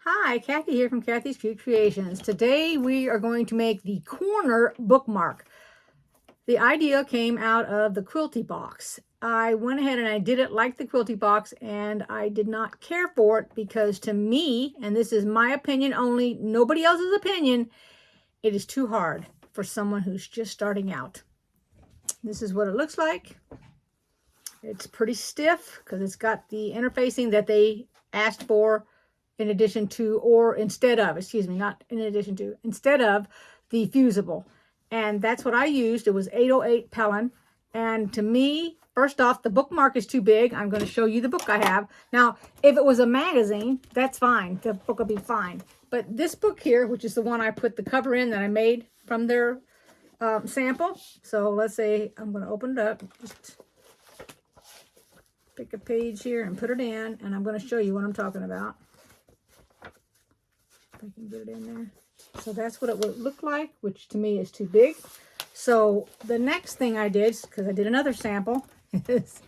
Hi, Kathy here from Kathy's Cute Creations. Today we are going to make the corner bookmark. The idea came out of the quilty box. I went ahead and I did it like the quilty box, and I did not care for it because to me, and this is my opinion only, nobody else's opinion, it is too hard for someone who's just starting out. This is what it looks like. It's pretty stiff because it's got the interfacing that they asked for in addition to, or instead of, excuse me, not in addition to, instead of the fusible. And that's what I used. It was 808 Pellin. And to me, first off, the bookmark is too big. I'm going to show you the book I have. Now, if it was a magazine, that's fine. The book will be fine. But this book here, which is the one I put the cover in that I made from their sample. So let's say I'm going to open it up. Just pick a page here and put it in. And I'm going to show you what I'm talking about. If I can get it in there. So that's what it would look like, which to me is too big. So the next thing I did, because I did another sample, is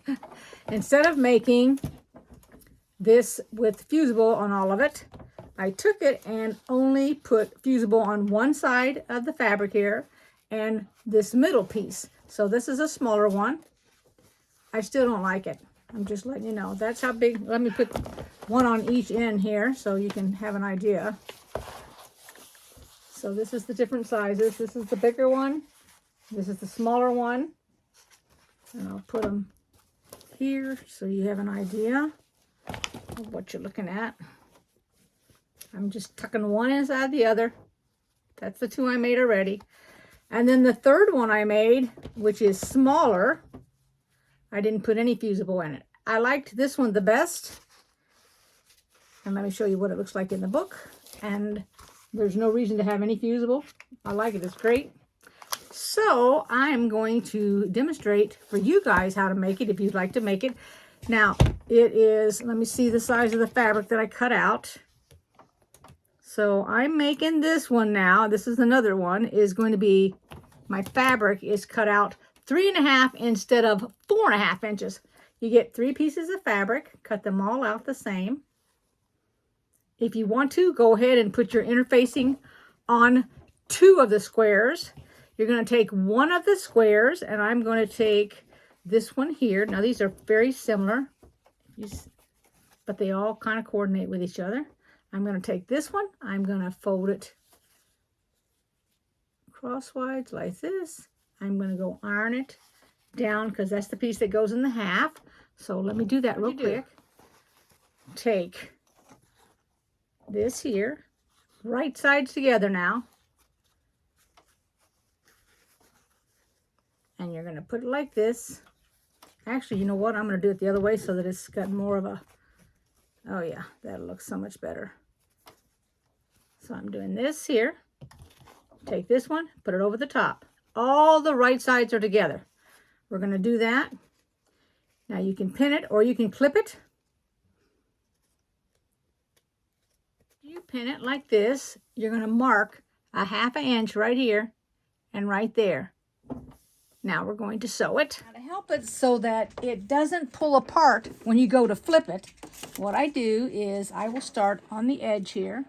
instead of making this with fusible on all of it, I took it and only put fusible on one side of the fabric here and this middle piece. So this is a smaller one. I still don't like it. I'm just letting you know. That's how big. Let me put one on each end here so you can have an idea. So this is the different sizes. This is the bigger one. This is the smaller one. And I'll put them here so you have an idea of what you're looking at. I'm just tucking one inside the other. That's the two I made already. And then the third one I made, which is smaller, I didn't put any fusible in it. I liked this one the best. And let me show you what it looks like in the book. And there's no reason to have any fusible. I like it. It's great. So I'm going to demonstrate for you guys how to make it if you'd like to make it. Now, it is, let me see the size of the fabric that I cut out. So I'm making this one now. This is another one. Is going to be, my fabric is cut out 3.5 instead of 4.5 inches. You get 3 pieces of fabric, cut them all out the same. If you want to, go ahead and put your interfacing on 2 of the squares. You're going to take one of the squares, and I'm going to take this one here. Now, these are very similar, but they all kind of coordinate with each other. I'm going to take this one. I'm going to fold it crosswise like this. I'm going to go iron it down because that's the piece that goes in the half. So let me do that real quick. Take this here, right sides together now. And you're going to put it like this. Actually, you know what? I'm going to do it the other way so that it's got more of a, oh yeah, that looks so much better. So I'm doing this here. Take this one, put it over the top. All the right sides are together. We're going to do that. Now you can pin it or you can clip it. You pin it like this. You're going to mark a 1/2 inch right here and right there. Now we're going to sew it. Now to help it so that it doesn't pull apart when you go to flip it, what I do is I will start on the edge here.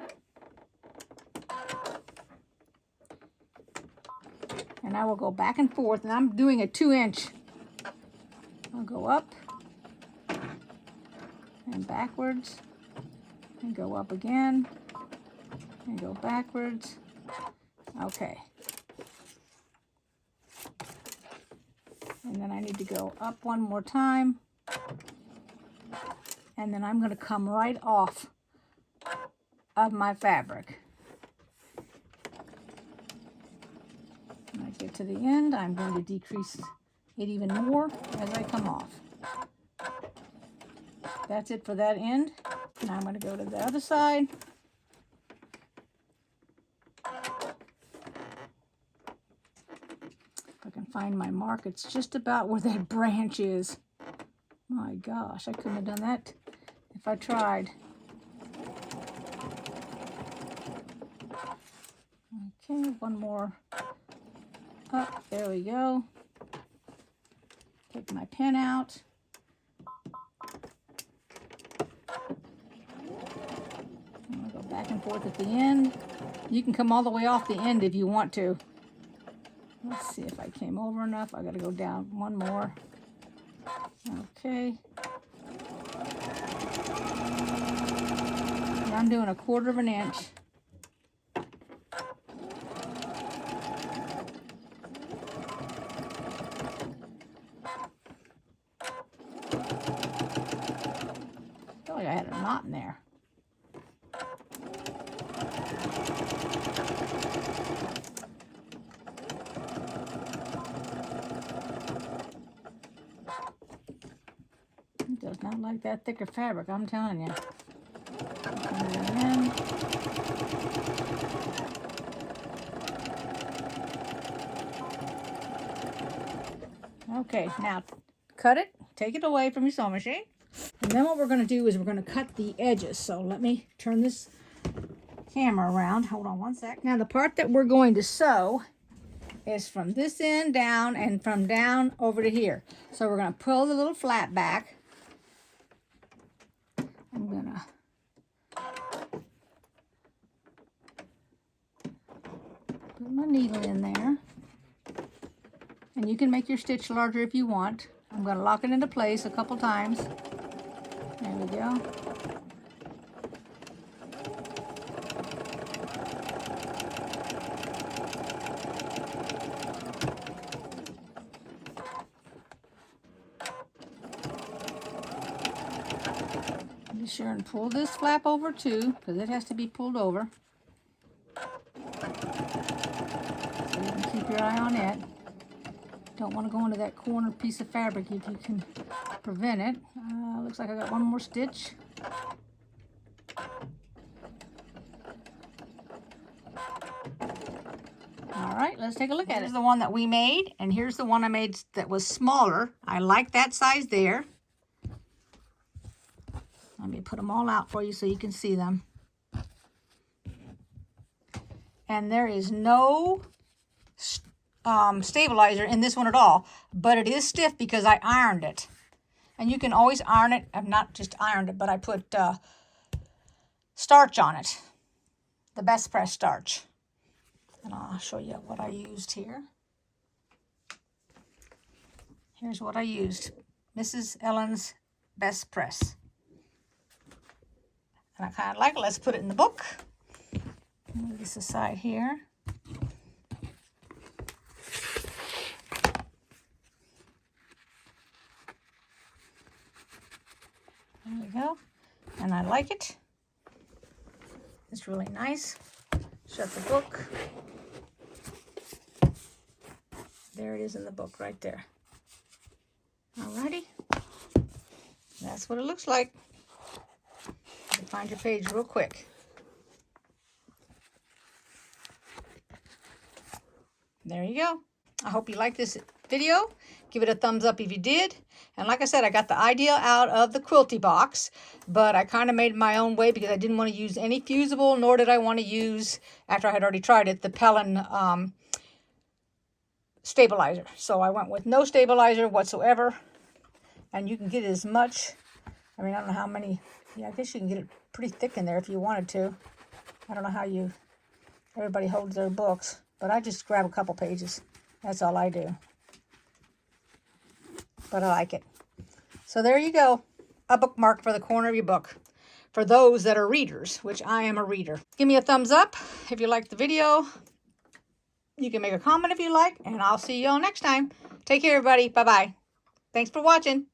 And I will go back and forth, and I'm doing a 2-inch. I'll go up and backwards and go up again and go backwards. Okay. And then I need to go up one more time. And then I'm going to come right off of my fabric. When I get to the end, I'm going to decrease it even more as I come off. That's it for that end. Now I'm going to go to the other side. If I can find my mark, it's just about where that branch is. My gosh, I couldn't have done that if I tried. Okay, one more up. There we go. Take my pen out. I'm going to go back and forth at the end. You can come all the way off the end if you want to. Let's see if I came over enough. I got to go down one more. Okay. And I'm doing 1/4 of an inch. I feel like I had a knot in there. It does not like that thicker fabric, I'm telling you. Okay, now cut it, take it away from your sewing machine. And then what we're going to do is we're going to cut the edges. So let me turn this camera around. Hold on one sec. Now the part that we're going to sew is from this end down and from down over to here. So we're going to pull the little flap back. I'm going to put my needle in there. And you can make your stitch larger if you want. I'm going to lock it into place a couple times. There we go. Be sure and pull this flap over too, because it has to be pulled over. So you can keep your eye on it. Don't want to go into that corner piece of fabric if you can prevent it. Looks like I got one more stitch. All right, let's take a look at it. Here's the one that we made, and here's the one I made that was smaller. I like that size there. Let me put them all out for you so you can see them. And there is no stabilizer in this one at all, but it is stiff because I ironed it. And you can always iron it. I've not just ironed it, but I put starch on it, the Best Press starch. And I'll show you what I used here. Here's what I used. Mrs. Ellen's Best Press. And I kind of like it. Let's put it in the book. Move this aside here. There we go. And I like it. It's really nice. Shut the book. There it is in the book right there. Alrighty. That's what it looks like. You can find your page real quick. There you go. I hope you liked this video. Give it a thumbs up if you did. And like I said, I got the idea out of the Quilty box, but I kind of made my own way because I didn't want to use any fusible, nor did I want to use, after I had already tried it, the Pellin stabilizer. So I went with no stabilizer whatsoever. And you can get as much, I mean, I don't know how many, yeah, I guess you can get it pretty thick in there if you wanted to. I don't know how everybody holds their books, but I just grab a couple pages. That's all I do. But I like it. So there you go. A bookmark for the corner of your book. For those that are readers, which I am a reader. Give me a thumbs up if you liked the video. You can make a comment if you like. And I'll see you all next time. Take care, everybody. Bye-bye. Thanks for watching.